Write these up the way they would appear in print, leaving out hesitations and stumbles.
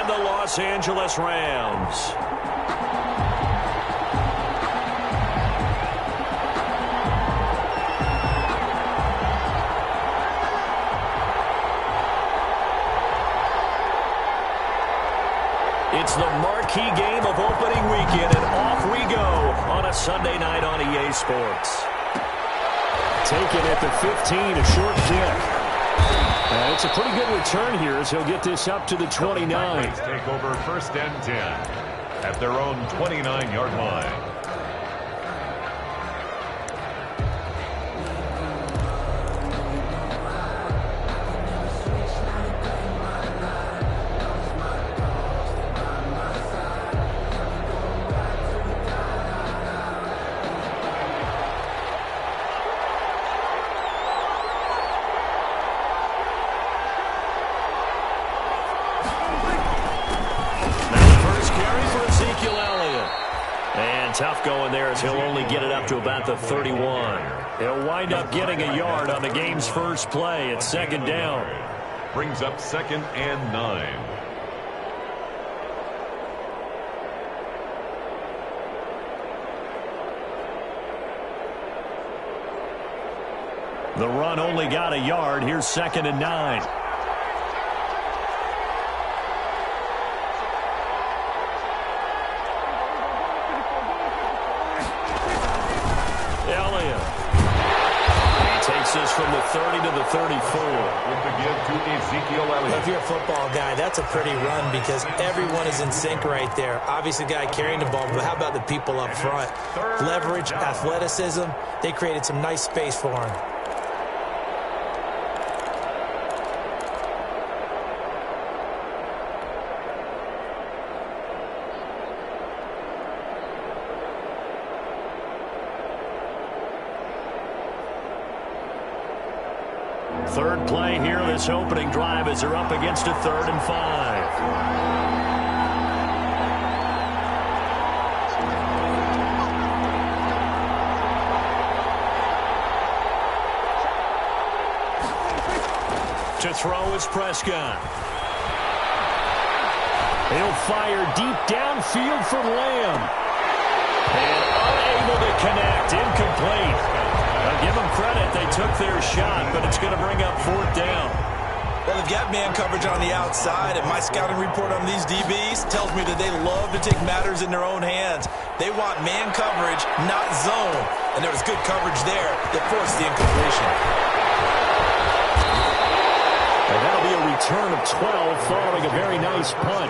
and the Los Angeles Rams. It's the marquee game of opening weekend, and off we go on a Sunday night on EA Sports. Taken at the 15, a short kick. It's a pretty good return here as he'll get this up to the 29. Take over 1st and 10 at their own 29-yard line. Tough going there as he'll only get it up to about the 31. He'll wind up getting a yard on the game's first play. It's 2nd down. Brings up 2nd and 9. The run only got a yard. Here's 2nd and 9. This from the 30 to the 34. With the give to Ezekiel Elliott. If you're a football guy, that's a pretty run because everyone is in sync right there. Obviously, the guy carrying the ball, but how about the people up front? Leverage, athleticism, they created some nice space for him. Third play here, this opening drive as they're up against a 3rd and 5. To throw is Prescott. He'll fire deep downfield for Lamb. And unable to connect, incomplete. I'll give them credit. They took their shot, but it's going to bring up 4th down. Well, they've got man coverage on the outside, and my scouting report on these DBs tells me that they love to take matters in their own hands. They want man coverage, not zone. And there was good coverage there that forced the incompletion. And that'll be a return of 12 following a very nice punt.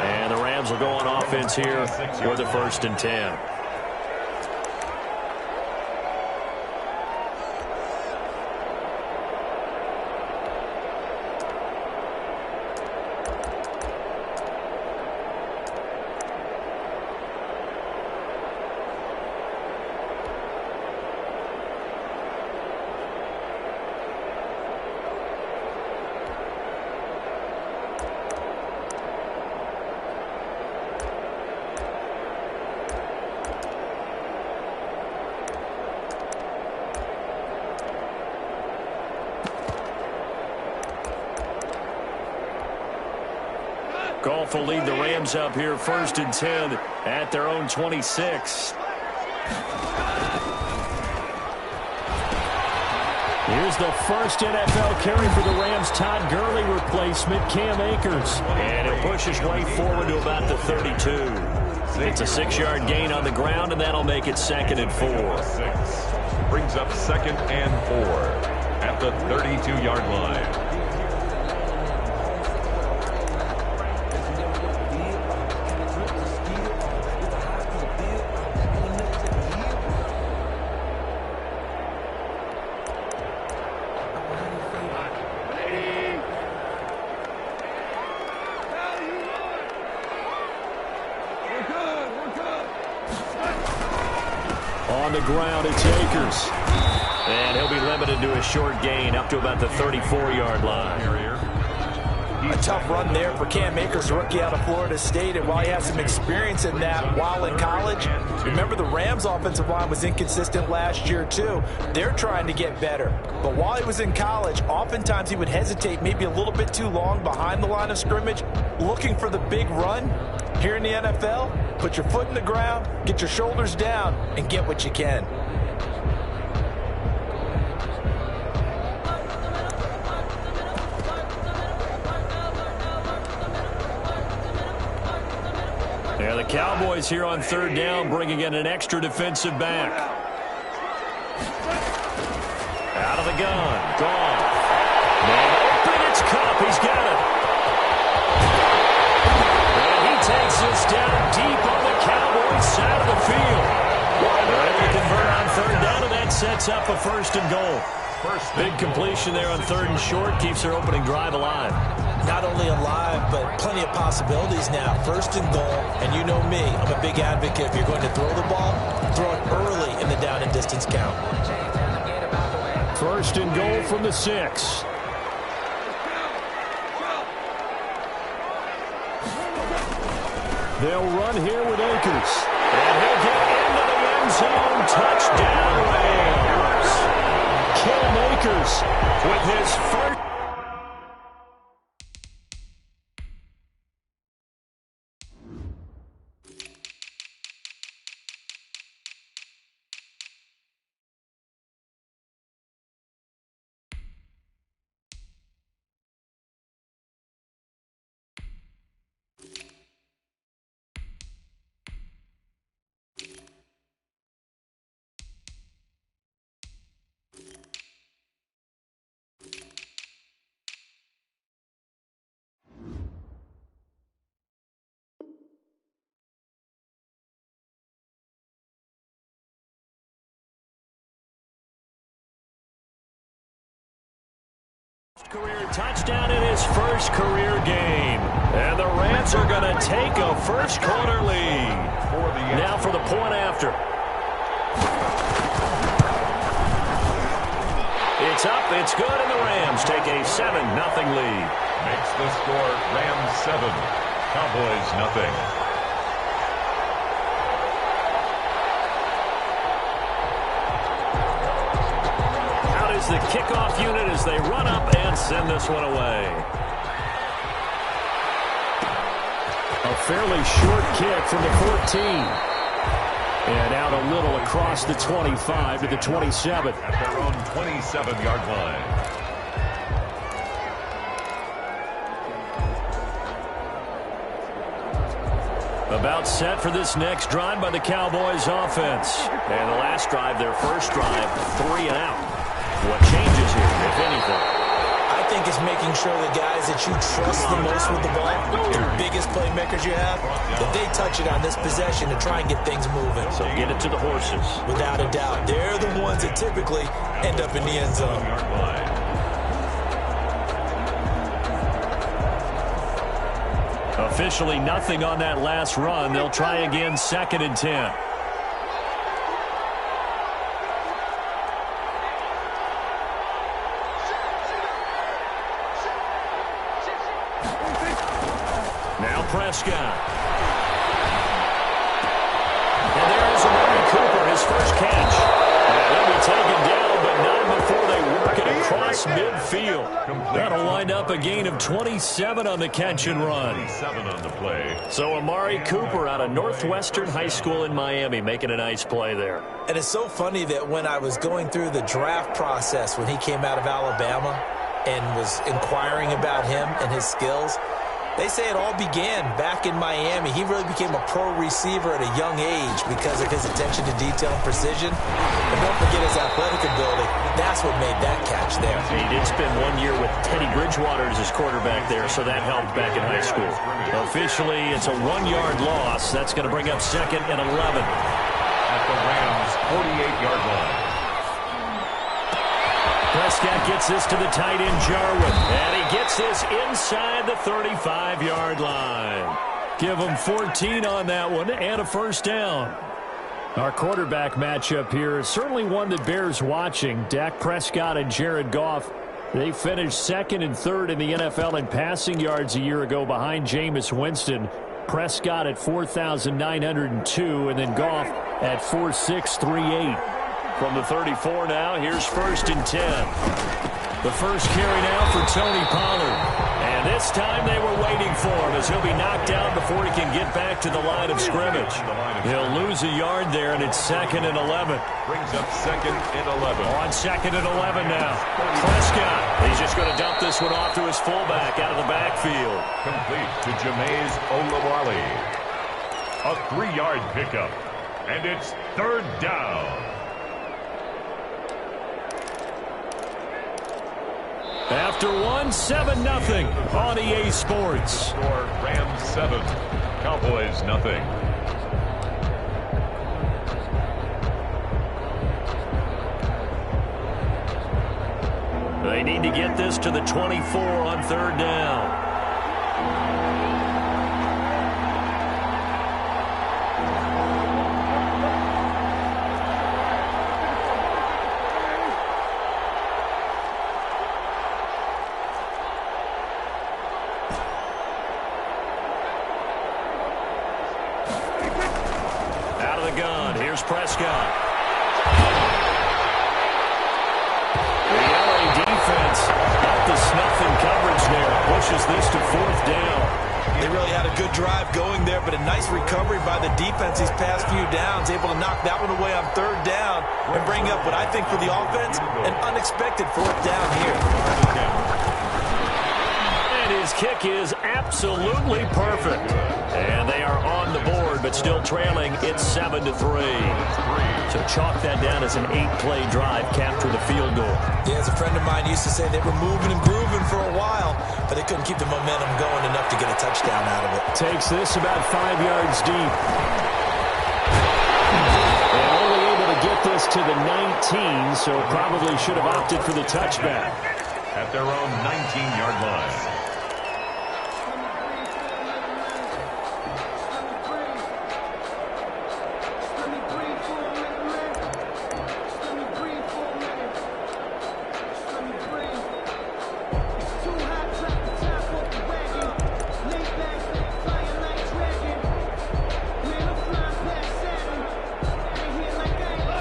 And the Rams will go on offense here for the 1st and 10. Goff will lead the Rams up here 1st and 10 at their own 26. Here's the first NFL carry for the Rams' Todd Gurley replacement, Cam Akers. And it pushes way forward to about the 32. It's a 6-yard gain on the ground, and that'll make it 2nd and 4. Brings up 2nd and 4 at the 32-yard line. On the ground, it's Akers. And he'll be limited to a short gain up to about the 34-yard line. A tough run there for Cam Akers, rookie out of Florida State, and while he has some experience in that while in college, remember the Rams' offensive line was inconsistent last year too. They're trying to get better. But while he was in college, oftentimes he would hesitate maybe a little bit too long behind the line of scrimmage, looking for the big run. Here in the NFL, put your foot in the ground, get your shoulders down, and get what you can. Yeah, the Cowboys here on third down, bringing in an extra defensive back. Out of the gun, gone. Man open, it's Kupp, he's got it. Takes this down deep on the Cowboys side of the field. If you convert on third down, and that sets up a first and goal. Big completion there on third and short, keeps their opening drive alive. Not only alive, but plenty of possibilities now. First and goal, and you know me, I'm a big advocate. If you're going to throw the ball, throw it early in the down and distance count. First and goal from the 6. They'll run here with Akers. And he'll get into the end zone. Touchdown, Rams. Cam Akers with his first. Career touchdown in his first career game. And the Rams are going to take a first quarter lead. Now for the point after. It's up, it's good, and the Rams take a 7-0 lead. Makes the score Rams 7, Cowboys nothing. The kickoff unit as they run up and send this one away. A fairly short kick from the 14. And out a little across the 25 to the 27. At their own 27-yard line. About set for this next drive by the Cowboys offense. And the last drive, their first drive, 3 and out. What changes here, if anything? I think it's making sure the guys that you trust the most with the ball, your biggest playmakers you have, that they touch it on this possession to try and get things moving. So get it to the horses. Without a doubt. They're the ones that typically end up in the end zone. Officially nothing on that last run. They'll try again, 2nd and 10. Prescott. And there's Amari Cooper, his first catch. And they'll be taken down, but not before they work it across midfield. That'll wind up a gain of 27 on the catch and run. 27 on the play. So Amari Cooper out of Northwestern High School in Miami making a nice play there. And it's so funny that when I was going through the draft process when he came out of Alabama and was inquiring about him and his skills, they say it all began back in Miami. He really became a pro receiver at a young age because of his attention to detail and precision. And don't forget his athletic ability. That's what made that catch there. He did spend 1 year with Teddy Bridgewater as his quarterback there, so that helped back in high school. Officially, it's a 1-yard loss. That's going to bring up 2nd and 11. At the Rams' 48-yard line. Prescott gets this to the tight end, Jarwin. And he gets this inside the 35-yard line. Give him 14 on that one and a first down. Our quarterback matchup here is certainly one that bears watching. Dak Prescott and Jared Goff, They finished second and third in the NFL in passing yards a year ago behind Jameis Winston. Prescott at 4,902, and then Goff at 4,638. From the 34 now, here's 1st and 10. The first carry now for Tony Pollard. And this time they were waiting for him as he'll be knocked down before he can get back to the line of scrimmage. He'll lose a yard there, and it's 2nd and 11. Brings up 2nd and 11. On 2nd and 11 now. Prescott, he's just going to dump this one off to his fullback out of the backfield. Complete to Jameis Olawale. A 3-yard pickup. And it's 3rd down. After one, 7-0 on EA Sports. Score Rams 7, Cowboys nothing. They need to get this to the 24 on 3rd down. Prescott. The LA defense up to snuff in coverage there. Pushes this to 4th down. They really had a good drive going there, but a nice recovery by the defense these past few downs. Able to knock that one away on 3rd down and bring up what I think for the offense, an unexpected 4th down here. And his kick is absolutely perfect. And they are on the board, but still trailing. It's 7-3. So chalk that down as an 8-play drive, capture the field goal. Yeah, as a friend of mine used to say, they were moving and grooving for a while, but they couldn't keep the momentum going enough to get a touchdown out of it. Takes this about 5 yards deep. And only able to get this to the 19, so probably should have opted for the touchback. At their own 19-yard line.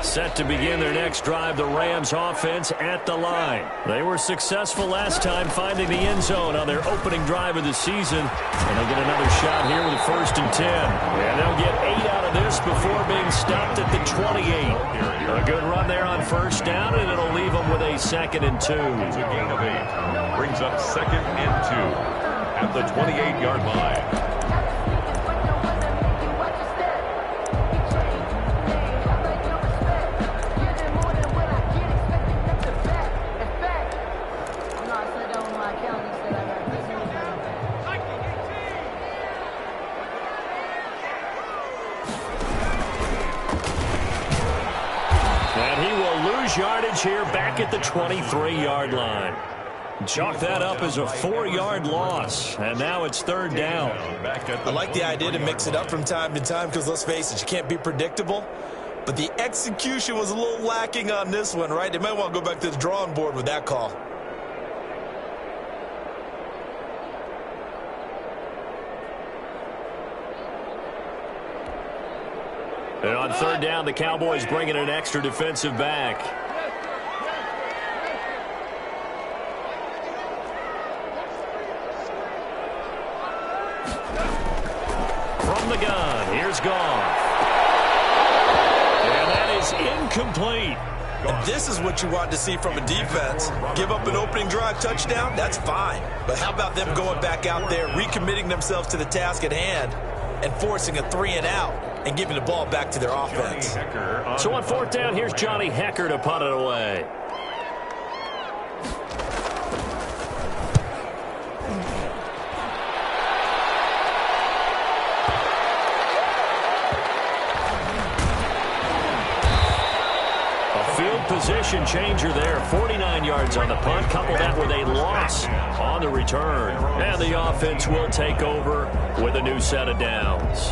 Set to begin their next drive, the Rams offense at the line. They were successful last time finding the end zone on their opening drive of the season. And they'll get another shot here with 1st and 10. And they'll get 8 out of this before being stopped at the 28. A good run there on 1st down, and it'll leave them with a 2nd and 2. It's a gain of 8. Brings up 2nd and 2 at the 28-yard line. Yardage here back at the 23-yard line. Chalk that up as a 4-yard loss, and now it's 3rd down. I like the idea to mix it up from time to time because, let's face it, you can't be predictable. But the execution was a little lacking on this one, right? They might want to go back to the drawing board with that call. And on 3rd down, the Cowboys bring in an extra defensive back. From the gun, here's Goff. And that is incomplete. And this is what you want to see from a defense. Give up an opening drive touchdown, that's fine. But how about them going back out there, recommitting themselves to the task at hand, and forcing a 3-and-out and giving the ball back to their offense. So on 4th down, here's Johnny Hekker to punt it away. Field position changer there. 49 yards on the punt. Couple that with a loss on the return. And the offense will take over with a new set of downs.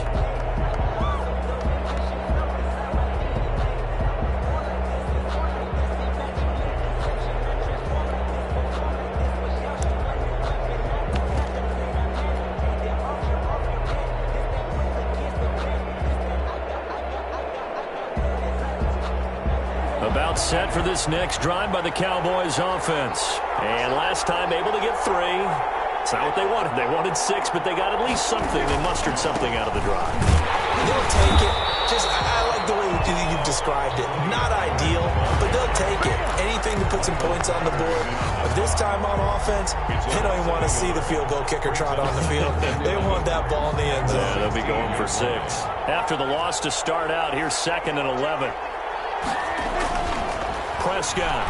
timeout set for this next drive by the Cowboys offense. And last time able to get 3. It's not what they wanted. They wanted 6, but they got at least something. They mustered something out of the drive. They'll take it. I like the way you described it. Not ideal, but they'll take it. Anything to put some points on the board. But this time on offense, they don't even want to see the field goal kicker trot on the field. They want that ball in the end zone. Yeah, they'll be going for 6. After the loss to start out, here's 2nd and 11. Prescott.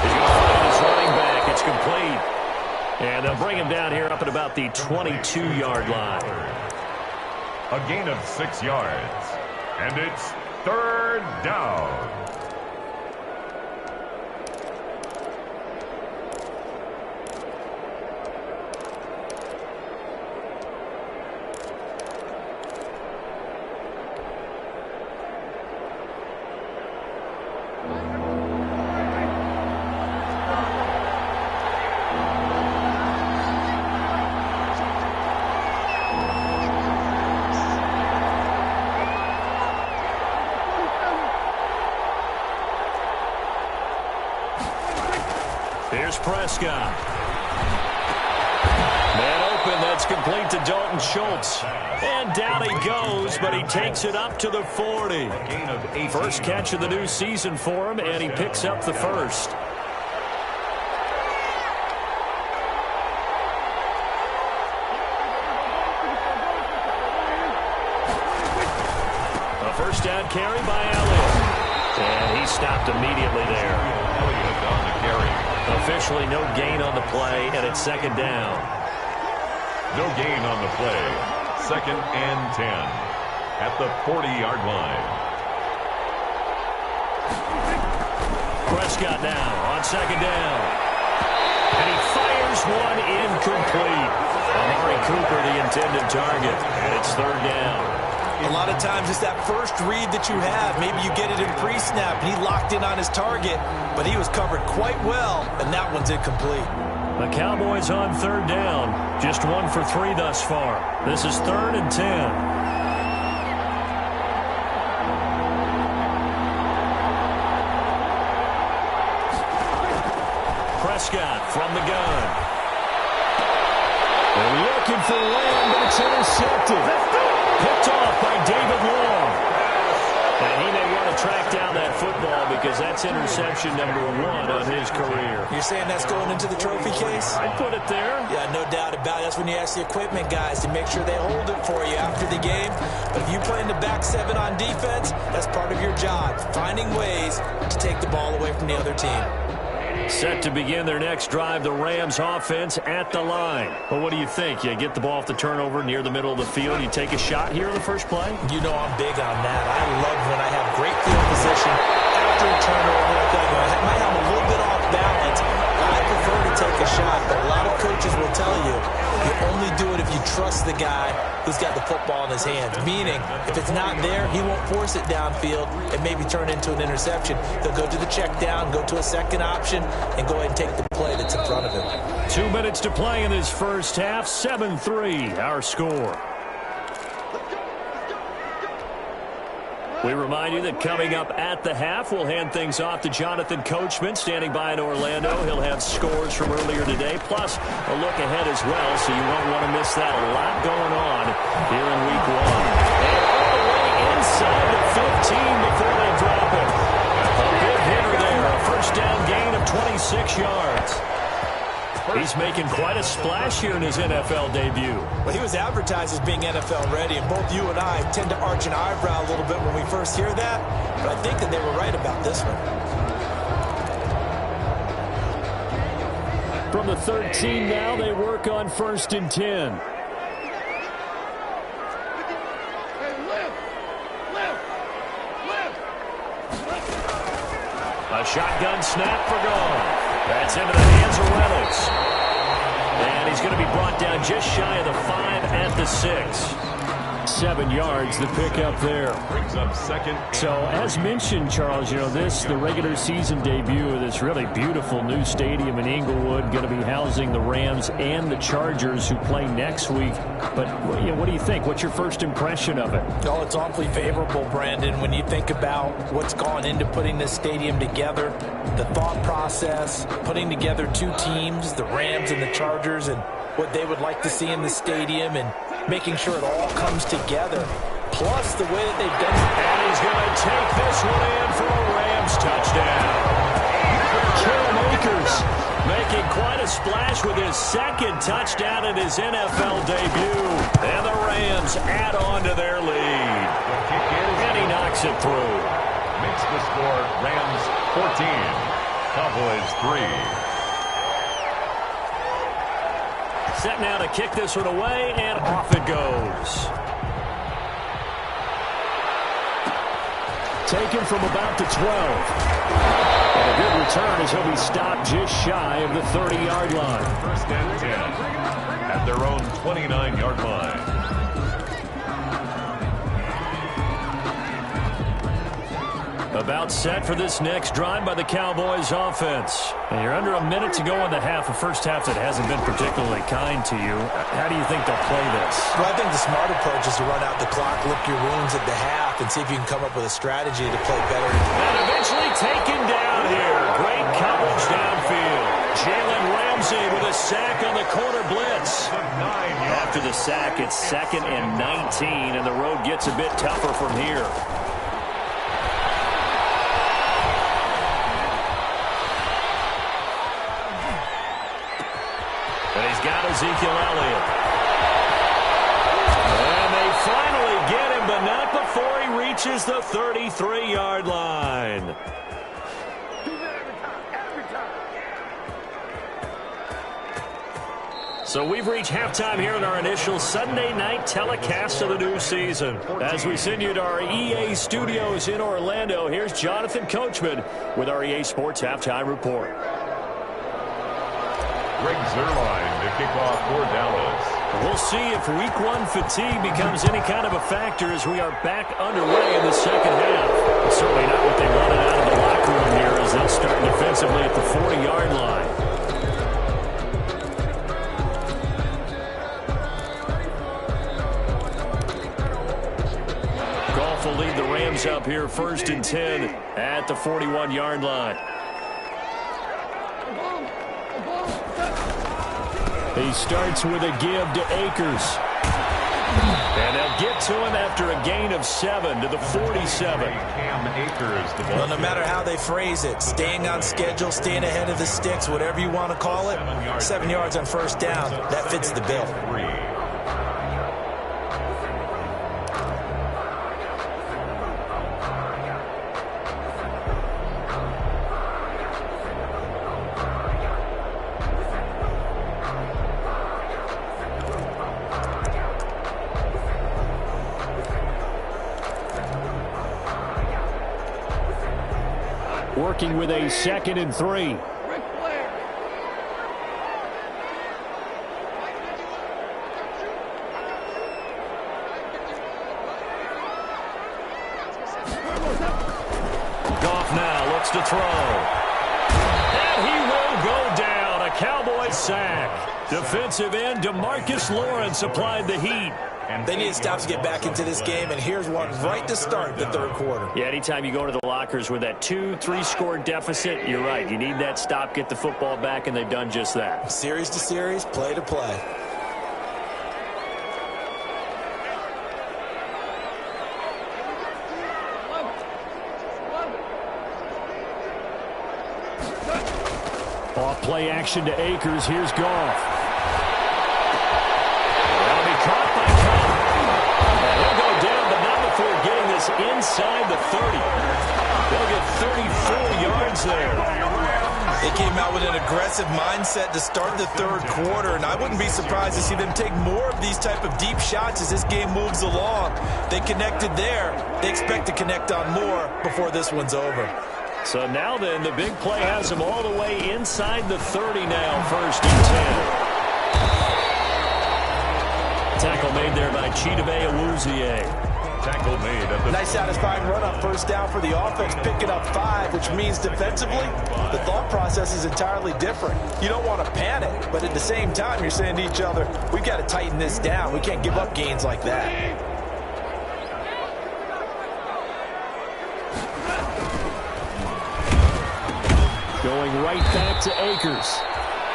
He's going to find his running back. It's complete. And they'll bring him down here up at about the 22-yard line. A gain of 6 yards. And it's 3rd down. Here's Prescott. Man open, that's complete to Dalton Schultz. And down he goes, but he takes it up to the 40. First catch of the new season for him, and he picks up the first. A first down carry by Elliott. And he stopped immediately there. Elliott on the carry. Officially no gain on the play, and it's 2nd down. No gain on the play. 2nd and 10 at the 40-yard line. Prescott now on 2nd down. And he fires one incomplete. Amari Cooper, the intended target. And it's 3rd down. A lot of times it's that first read that you have. Maybe you get it in pre-snap, and he locked in on his target, but he was covered quite well, and that one's incomplete. The Cowboys on 3rd down. Just 1 for 3 thus far. This is 3rd and 10. Prescott from the gun. They're looking for Lamb, but it's intercepted. Picked off by David Long. And he may want to track down that football because that's interception number 1 on his career. You're saying that's going into the trophy case? I'd put it there. Yeah, no doubt about it. That's when you ask the equipment guys to make sure they hold it for you after the game. But if you play in the back 7 on defense, that's part of your job, finding ways to take the ball away from the other team. Set to begin their next drive, the Rams offense at the line. Well, what do you think? You get the ball off the turnover near the middle of the field. You take a shot here in the first play? You know I'm big on that. I love when I have great field position after a turnover like that. I might have a little bit off balance. I prefer to take a shot, but a lot of coaches will tell you only do it if you trust the guy who's got the football in his hands. Meaning, if it's not there, he won't force it downfield and maybe turn into an interception. He'll go to the check down, go to a second option, and go ahead and take the play that's in front of him. 2 minutes to play in this first half. 7-3, our score. We remind you that coming up at the half, we'll hand things off to Jonathan Coachman, standing by in Orlando. He'll have scores from earlier today, plus a look ahead as well, so you won't want to miss that. A lot going on here in Week 1. And all the way inside the 15 before they drop it. A big hitter there, a first down gain of 26 yards. He's making quite a splash here in his NFL debut. Well, he was advertised as being NFL ready, and both you and I tend to arch an eyebrow a little bit when we first hear that, but I think that they were right about this one. From the 13 now, they work on 1st and 10. A shotgun snap for Goff. That's into the hands of Reynolds. And he's going to be brought down just shy of the 5 at the 6. 7 yards, the pickup there. Brings up second. So, as mentioned, Charles, you know, the regular season debut of this really beautiful new stadium in Inglewood, going to be housing the Rams and the Chargers who play next week. But, you know, what do you think? What's your first impression of it? Oh, it's awfully favorable, Brandon, when you think about what's gone into putting this stadium together, the thought process, putting together two teams, the Rams and the Chargers, and what they would like to see in the stadium, and making sure it all comes together, plus the way that they've done it. And he's going to take this one in for a Rams touchdown. Cam Akers making quite a splash with his second touchdown in his NFL debut. And the Rams add on to their lead. And he knocks it through. Makes the score Rams 14, Cowboys 3. Set now to kick this one away, and off it goes. Taken from about the 12. And a good return as he'll be stopped just shy of the 30-yard line. First and 10 at their own 29-yard line. About set for this next drive by the Cowboys offense. And you're under a minute to go in the half, a first half that hasn't been particularly kind to you. How do you think they'll play this? Well, I think the smart approach is to run out the clock, lick your wounds at the half, and see if you can come up with a strategy to play better. And eventually taken down here. Great coverage downfield. Jalen Ramsey with a sack on the corner blitz. After the sack, it's 2nd and 19, and the road gets a bit tougher from here. Got Ezekiel Elliott. And they finally get him, but not before he reaches the 33-yard line. So we've reached halftime here in our initial Sunday night telecast of the new season. As we send you to our EA studios in Orlando, here's Jonathan Coachman with our EA Sports Halftime Report. Greg Zuerlein to kick off for Dallas. We'll see if week 1 fatigue becomes any kind of a factor as we are back underway in the second half. It's certainly not what they wanted out of the locker room here as they'll start defensively at the 40-yard line. Goff will lead the Rams up here 1st and 10 at the 41-yard line. He starts with a give to Akers. And they'll get to him after a gain of 7 to the 47. Cam Akers, the ball. Well, no matter how they phrase it, staying on schedule, staying ahead of the sticks, whatever you want to call it, 7 yards on first down, that fits the bill. Working with a 2nd and 3. Goff now looks to throw. And he will go down. A Cowboys sack. Defensive end DeMarcus Lawrence applied the heat. They need to stop to get back into this game, and here's one right to start the third quarter. Yeah, anytime you go to the lockers with that 2-3 score deficit, you're right. You need that stop, get the football back, and they've done just that. Series to series, play to play. Off play action to Akers. Here's Goff. Inside the 30. They'll get 34 yards there. They came out with an aggressive mindset to start the third quarter, and I wouldn't be surprised to see them take more of these type of deep shots as this game moves along. They connected there. They expect to connect on more before this one's over. So now then, the big play has them all the way inside the 30 now, 1st and 10. tackle made there by Chidobe Awuzie. Tackle made at the... Nice satisfying run up first down for the offense, picking up 5, which means defensively, the thought process is entirely different. You don't want to panic, but at the same time, you're saying to each other, we've got to tighten this down. We can't give up gains like that. Going right back to Akers.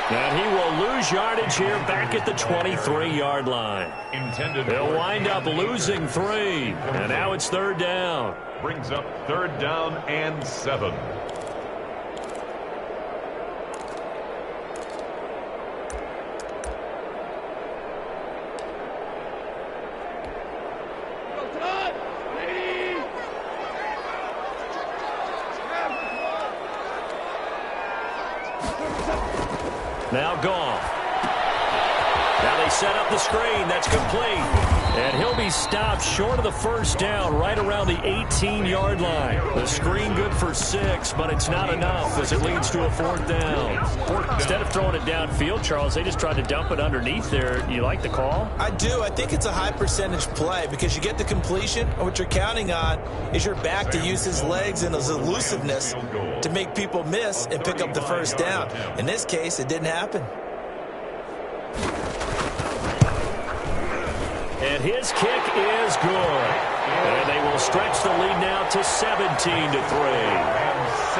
And he will lose yardage here back at the 23-yard line. They'll wind up losing 3. And now it's 3rd down. Brings up 3rd down and 7. Now gone. Now they set up the screen. That's complete. And he'll be stopped short of the first down right around the 18-yard line. The screen good for 6, but it's not enough as it leads to a 4th down. Instead of throwing it downfield, Charles, they just tried to dump it underneath there. You like the call? I do. I think it's a high percentage play because you get the completion, and what you're counting on is your back to use his legs and his elusiveness to make people miss and pick up the first down. In this case, it didn't happen. And his kick is good. And they will stretch the lead now to 17-3.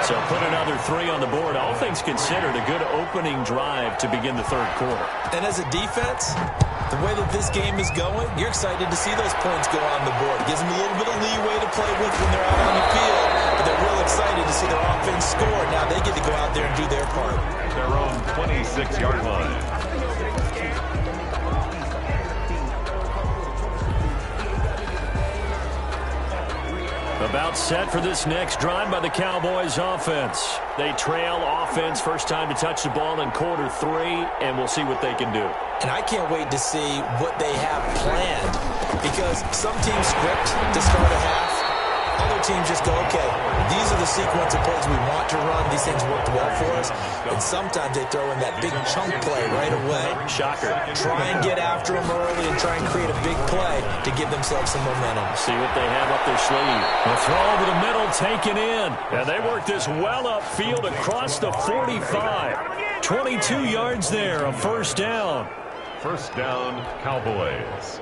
So put another 3 on the board. All things considered, a good opening drive to begin the 3rd quarter. And as a defense, the way that this game is going, you're excited to see those points go on the board. It gives them a little bit of leeway to play with when they're out on the field. But they're real excited to see their offense score. Now they get to go out there and do their part. At their own 26-yard line. About set for this next drive by the Cowboys offense. They trail offense, first time to touch the ball in quarter 3, and we'll see what they can do. And I can't wait to see what they have planned, because some teams script to start a half. Other teams just go, okay, these are the sequence of plays we want to run. These things worked well for us. And sometimes they throw in that big chunk play right away. Shocker. Try and get after them early and try and create a big play to give themselves some momentum. See what they have up their sleeve. The throw over the middle taken in. And they work this well upfield across the 45. 22 yards there, a first down. First down, Cowboys.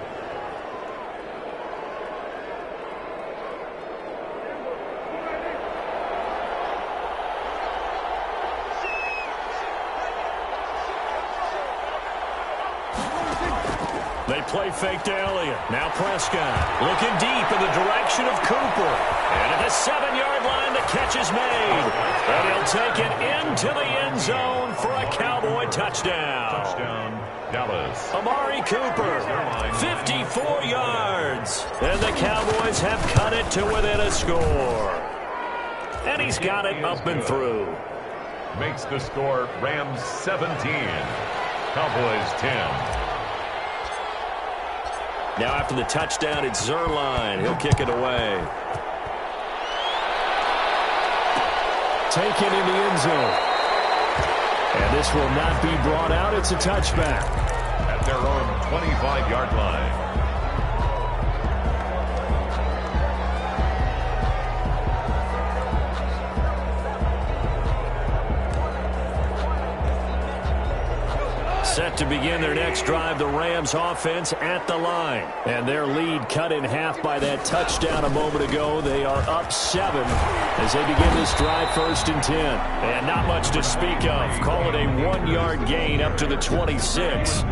They play fake to Elliott. Now Prescott looking deep in the direction of Cooper. And at the 7-yard line, the catch is made. And he'll take it into the end zone for a Cowboy touchdown. Touchdown, Dallas. Amari Cooper, 54 yards. And the Cowboys have cut it to within a score. And he's got it up and through. Makes the score Rams 17, Cowboys 10. Now after the touchdown, it's Zuerlein. He'll kick it away. Taken in the end zone. And this will not be brought out. It's a touchback. At their own 25-yard line. Set to begin their next drive, the Rams offense at the line. And their lead cut in half by that touchdown a moment ago. They are up 7 as they begin this drive, 1st and 10. And not much to speak of. Call it a 1-yard gain up to the 26.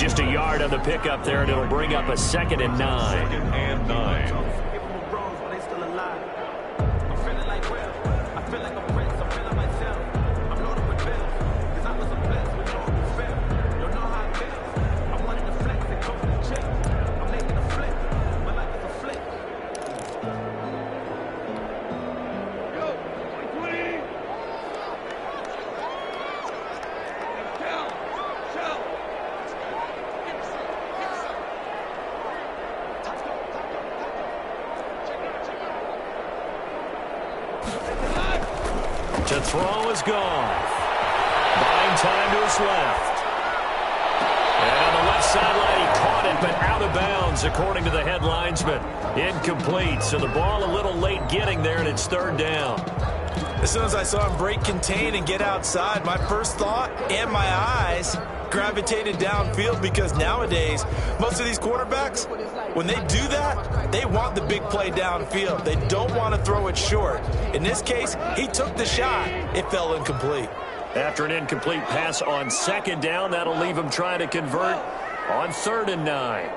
Just a yard on the pickup there, and it'll bring up a 2nd and 9. 2nd and 9. To throw is gone. Buying time to his left. And on the left sideline, he caught it, but out of bounds, according to the head linesman. Incomplete, so the ball a little late getting there, and it's third down. As soon as I saw him break contain and get outside, my first thought and my eyes gravitated downfield, because nowadays, most of these quarterbacks, when they do that, they want the big play downfield. They don't want to throw it short. In this case, he took the shot. It fell incomplete. After an incomplete pass on second down, that'll leave him trying to convert on 3rd and 9.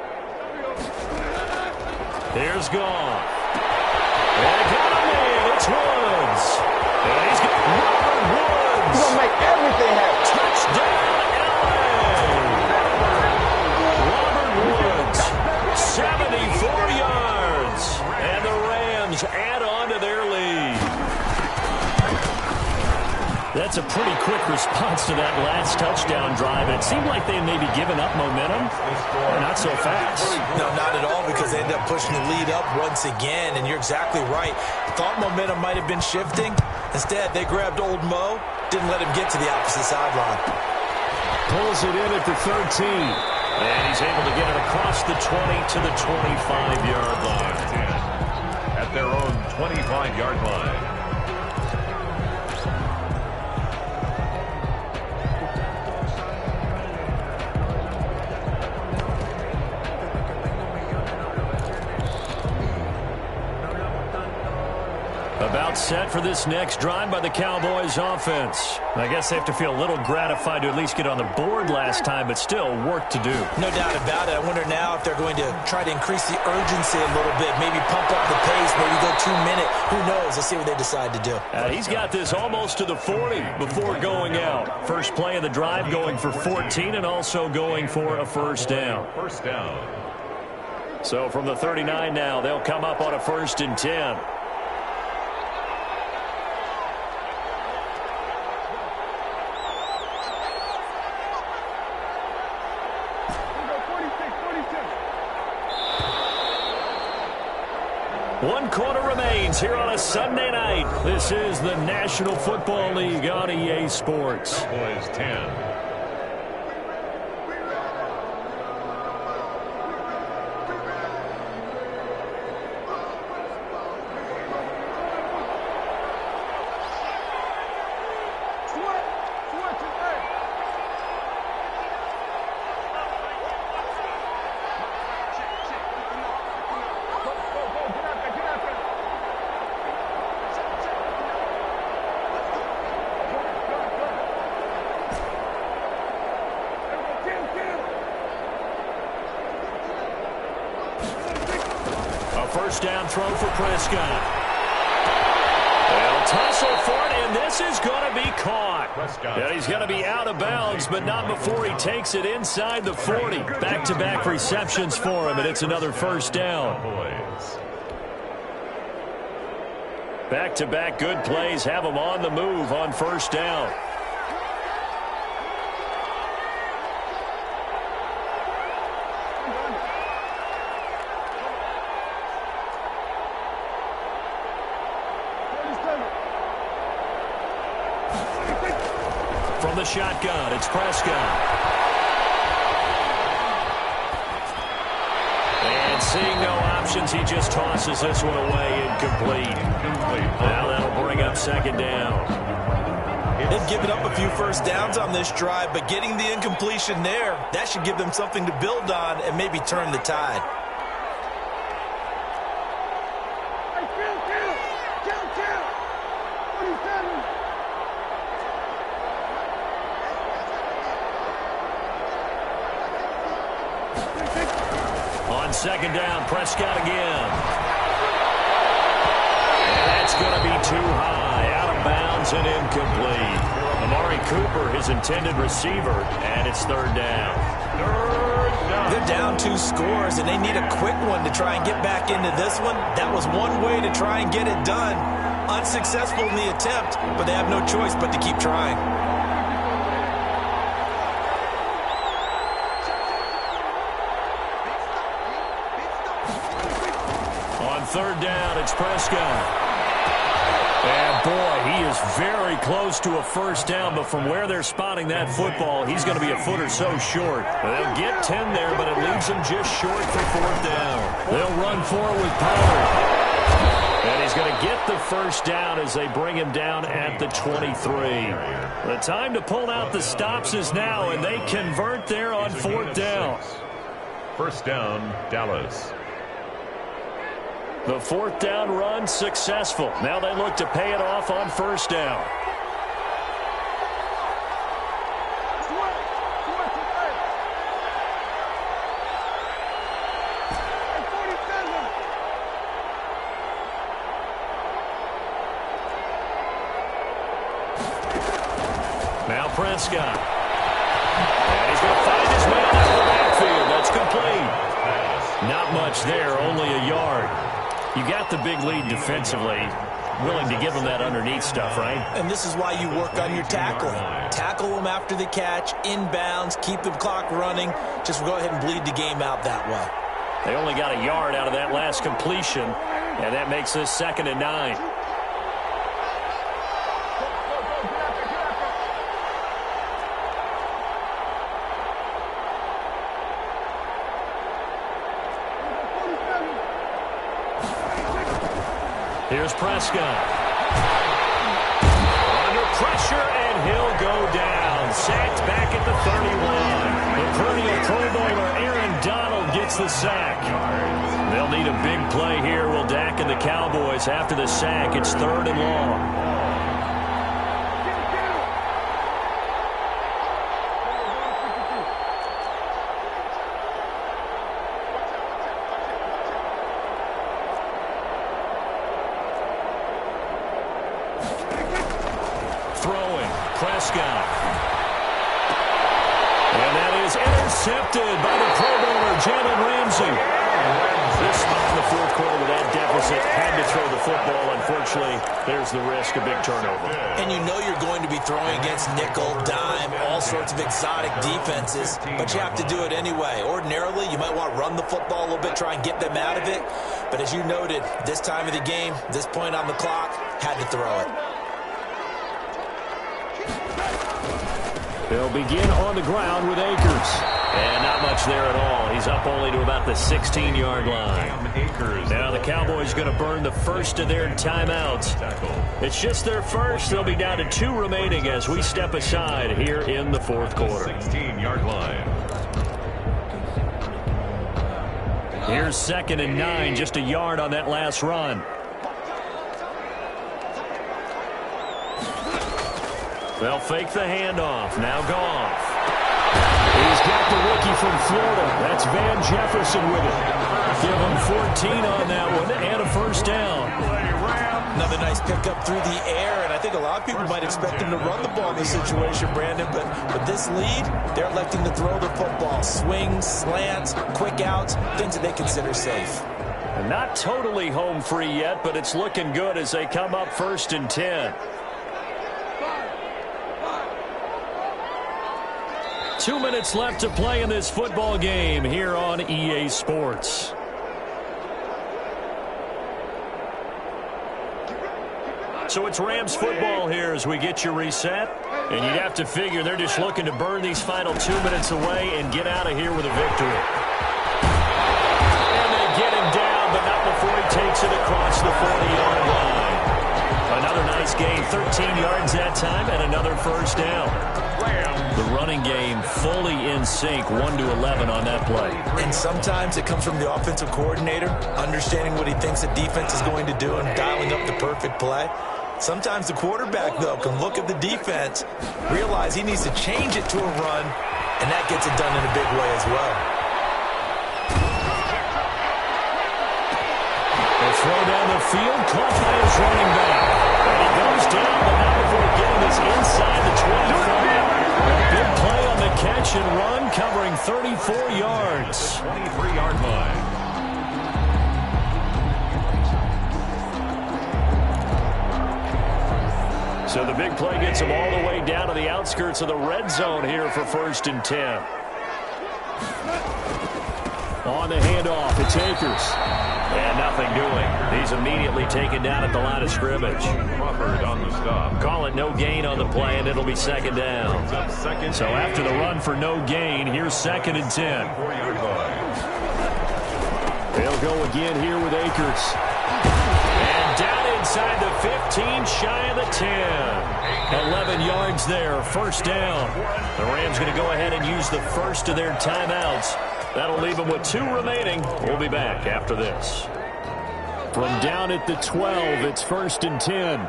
Here's Goff. And it got him in. It's Woods. And he's got Robert Woods. He's going to make everything happen. Touchdown, LA. Robert Woods, 74 yards. And the Rams add on to their lead. That's a pretty quick response to that last touchdown drive. And it seemed like they had maybe given up momentum. Not so fast. No, not at all, because they ended up pushing the lead up once again. And you're exactly right. Thought momentum might have been shifting. Instead, they grabbed old Mo, didn't let him get to the opposite sideline. Pulls it in at the 13. And he's able to get it across the 20 to the 25-yard line. At their own 25-yard line. About set for this next drive by the Cowboys offense. I guess they have to feel a little gratified to at least get on the board last time, but still work to do. No doubt about it. I wonder now if they're going to try to increase the urgency a little bit, maybe pump up the pace, maybe go 2 minute. Who knows? Let's see what they decide to do. He's got this almost to the 40 before going out. First play of the drive going for 14 and also going for a first down. First down. So from the 39 now, they'll come up on a 1st and 10. One quarter remains here on a Sunday night. This is the National Football League on EA Sports. Cowboys 10. First down throw for Prescott. They'll tussle for it, and this is going to be caught. And he's going to be out of bounds, but not before he takes it inside the 40. Back-to-back receptions for him, and it's another first down. Back-to-back good plays have him on the move on first down. From the shotgun, it's Prescott. And seeing no options, he just tosses this one away, incomplete. Now that'll bring up second down. They've given up a few first downs on this drive, but getting the incompletion there, that should give them something to build on and maybe turn the tide. Second down, Prescott again. And that's going to be too high, out of bounds and incomplete. Amari Cooper, his intended receiver, and it's third down. They're down 2 scores, and they need a quick one to try and get back into this one. That was one way to try and get it done. Unsuccessful in the attempt, but they have no choice but to keep trying. Third down, it's Prescott. And, boy, he is very close to a first down, but from where they're spotting that football, he's going to be a foot or so short. They'll get 10 there, but it leaves them just short for fourth down. They'll run forward with Pollard. And he's going to get the first down as they bring him down at the 23. The time to pull out the stops is now, and they convert there on fourth down. First down, Dallas. The fourth down run successful. Now they look to pay it off on first down. Now Prescott. And he's going to find his man out of the backfield. That's complete. Not much there, only a yard. You got the big lead defensively. Willing to give them that underneath stuff, right? And this is why you work on your tackling. Tackle them after the catch, inbounds, keep the clock running. Just go ahead and bleed the game out that way. They only got a yard out of that last completion, and that makes this 2nd and 9. Here's Prescott. Under pressure, and he'll go down. Sacked back at the 31. The perennial Pro Bowler Aaron Donald gets the sack. They'll need a big play here, will Dak and the Cowboys. After the sack, it's 3rd and long. Prescott. And that is intercepted by the Pro Bowler, Jalen Ramsey. This spot in the fourth quarter with that deficit had to throw the football. Unfortunately, there's the risk of big turnover. And you know you're going to be throwing against nickel, dime, all sorts of exotic defenses, but you have to do it anyway. Ordinarily, you might want to run the football a little bit, try and get them out of it. But as you noted, this time of the game, this point on the clock, had to throw it. They'll begin on the ground with Akers. And not much there at all. He's up only to about the 16-yard line. Now the Cowboys going to burn the first of their timeouts. It's just their first. They'll be down to 2 remaining as we step aside here in the fourth quarter. 16-yard line. Here's 2nd and 9, just a yard on that last run. They'll fake the handoff. Now Goff. He's got the rookie from Florida. That's Van Jefferson with it. Give him 14 on that one and a first down. Another nice pickup through the air, and I think a lot of people might expect him to run the ball in this situation, Brandon, but with this lead, they're electing to throw the football. Swings, slants, quick outs, things that they consider safe. Not totally home free yet, but it's looking good as they come up 1st and 10. 2 minutes left to play in this football game here on EA Sports. So it's Rams football here as we get you reset. And you'd have to figure they're just looking to burn these final 2 minutes away and get out of here with a victory. And they get him down, but not before he takes it across the 40-yard line. Another nice gain, 13 yards that time, and another first down. The running game fully in sync, 1-11 on that play. And sometimes it comes from the offensive coordinator, understanding what he thinks the defense is going to do and dialing up the perfect play. Sometimes the quarterback, though, can look at the defense, realize he needs to change it to a run, and that gets it done in a big way as well. They throw down the field, caught by his running back. And he goes down, but not before getting this inside the 25. A big play on the catch and run, covering 34 yards. 23-yard line. So the big play gets him all the way down to the outskirts of the red zone here for 1st and 10. On the handoff, it's Akers. And nothing doing. He's immediately taken down at the line of scrimmage. Crawford on the stop. Call it no gain on the play, and it'll be second down. So after the run for no gain, here's 2nd and 10. 4-yard line. They'll go again here with Akers. And down inside the 15, shy of the 10. 11 yards there, first down. The Rams going to go ahead and use the first of their timeouts. That'll leave them with 2 remaining. We'll be back after this. From down at the 12, it's 1st and 10.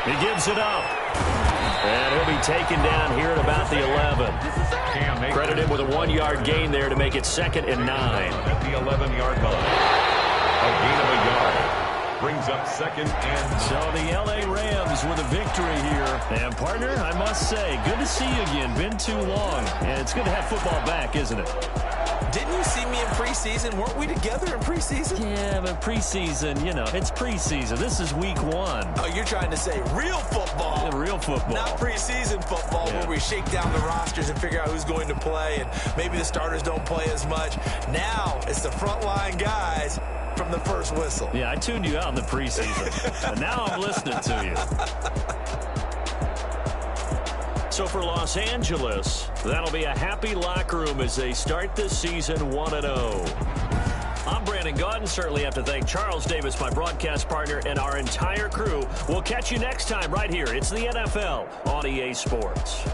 He gives it up. And he'll be taken down here at about the 11. Credited with a 1-yard gain there to make it 2nd and 9. At the 11-yard line. A gain of a yard. Brings up 2nd and... So the L.A. Rams with a victory here. And, partner, I must say, good to see you again. Been too long. And it's good to have football back, isn't it? Didn't you see me in preseason? Weren't we together in preseason? Yeah, but preseason, you know, it's preseason. This is week 1. Oh, you're trying to say real football. Yeah, real football. Not preseason football where we shake down the rosters and figure out who's going to play, and maybe the starters don't play as much. Now it's the frontline guys from the first whistle. Yeah, I tuned you out in the preseason. And now I'm listening to you. So for Los Angeles, that'll be a happy locker room as they start this season 1-0. I'm Brandon Gaudin. Certainly have to thank Charles Davis, my broadcast partner, and our entire crew. We'll catch you next time right here. It's the NFL on EA Sports.